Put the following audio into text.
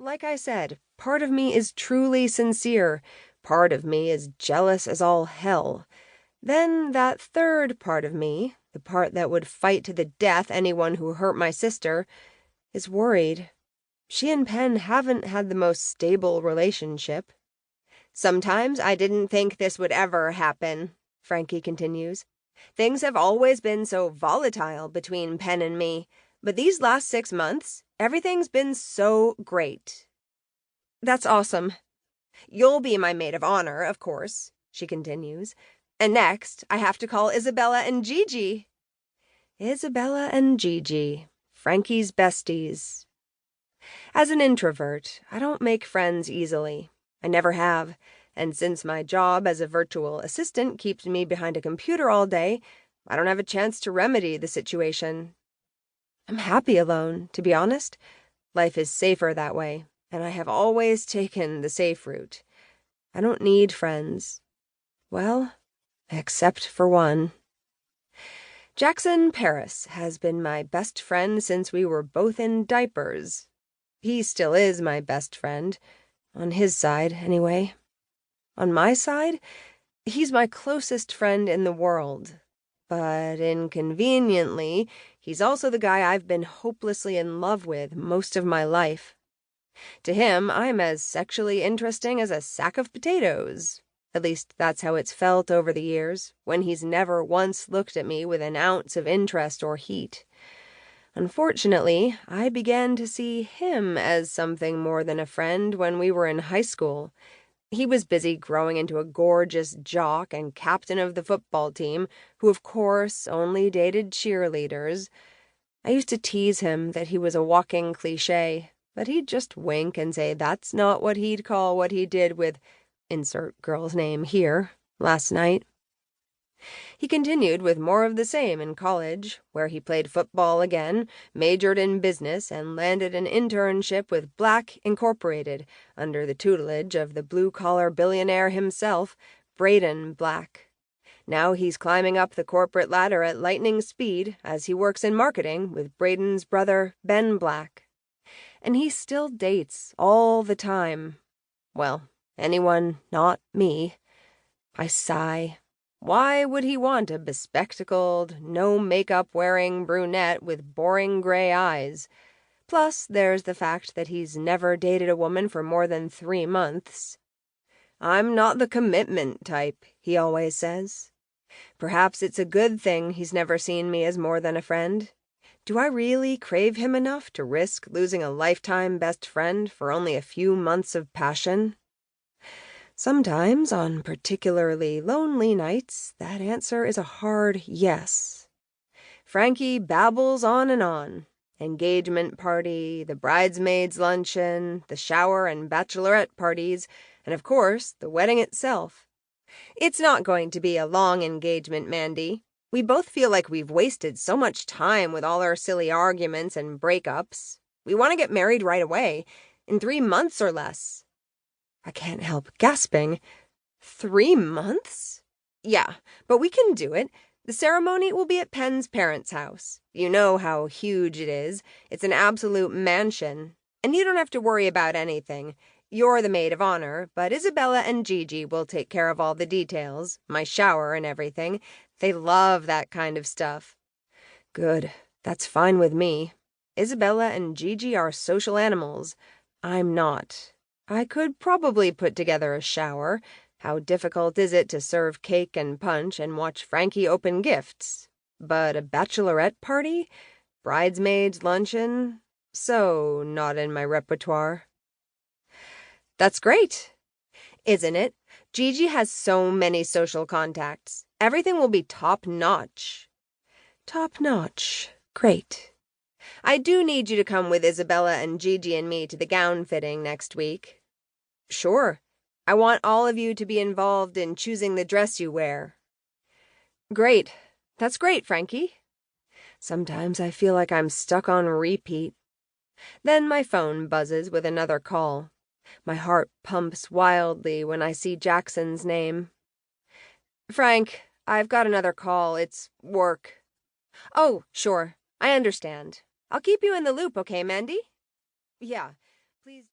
like I said, part of me is truly sincere. Part of me is jealous as all hell. Then that third part of me, the part that would fight to the death anyone who hurt my sister, is worried. She and Penn haven't had the most stable relationship. Sometimes I didn't think this would ever happen, Frankie continues. Things have always been so volatile between Penn and me, but these last 6 months, everything's been so great. That's awesome. You'll be my maid of honor, of course, she continues. And next, I have to call Isabella and Gigi. Isabella and Gigi, Frankie's besties. As an introvert, I don't make friends easily. I never have, and since my job as a virtual assistant keeps me behind a computer all day, I don't have a chance to remedy the situation. I'm happy alone, to be honest. Life is safer that way, and I have always taken the safe route. I don't need friends. Well, except for one. Jackson Paris has been my best friend since we were both in diapers. He still is my best friend. On his side, anyway. On my side, he's my closest friend in the world. But inconveniently, he's also the guy I've been hopelessly in love with most of my life. To him, I'm as sexually interesting as a sack of potatoes. At least that's how it's felt over the years, when he's never once looked at me with an ounce of interest or heat. Unfortunately, I began to see him as something more than a friend when we were in high school. He was busy growing into a gorgeous jock and captain of the football team, who of course only dated cheerleaders. I used to tease him that he was a walking cliché, but he'd just wink and say that's not what he'd call what he did with insert girl's name here last night. He continued with more of the same in college, where he played football again, majored in business, and landed an internship with Black Incorporated under the tutelage of the blue-collar billionaire himself, Braden Black. Now he's climbing up the corporate ladder at lightning speed as he works in marketing with Braden's brother, Ben Black. And he still dates all the time. Well, anyone not me. I sigh. Why would he want a bespectacled, no-makeup-wearing brunette with boring gray eyes? Plus, there's the fact that he's never dated a woman for more than 3 months. I'm not the commitment type, he always says. Perhaps it's a good thing he's never seen me as more than a friend. Do I really crave him enough to risk losing a lifetime best friend for only a few months of passion? Sometimes, on particularly lonely nights, that answer is a hard yes. Frankie babbles on and on. Engagement party, the bridesmaids' luncheon, the shower and bachelorette parties, and of course, the wedding itself. It's not going to be a long engagement, Mandy. We both feel like we've wasted so much time with all our silly arguments and breakups. We want to get married right away, in 3 months or less. I can't help gasping. 3 months? Yeah, but we can do it. The ceremony will be at Penn's parents' house. You know how huge it is. It's an absolute mansion. And you don't have to worry about anything. You're the maid of honor, but Isabella and Gigi will take care of all the details, my shower and everything. They love that kind of stuff. Good. That's fine with me. Isabella and Gigi are social animals. I'm not. I could probably put together a shower. How difficult is it to serve cake and punch and watch Frankie open gifts? But a bachelorette party? Bridesmaids' luncheon? So not in my repertoire. That's great, isn't it? Gigi has so many social contacts. Everything will be top-notch. Top-notch. Great. I do need you to come with Isabella and Gigi and me to the gown fitting next week. Sure. I want all of you to be involved in choosing the dress you wear. Great. That's great, Frankie. Sometimes I feel like I'm stuck on repeat. Then my phone buzzes with another call. My heart pumps wildly when I see Jackson's name. Frank, I've got another call. It's work. Oh, sure. I understand. I'll keep you in the loop, okay, Mandy? Yeah, please.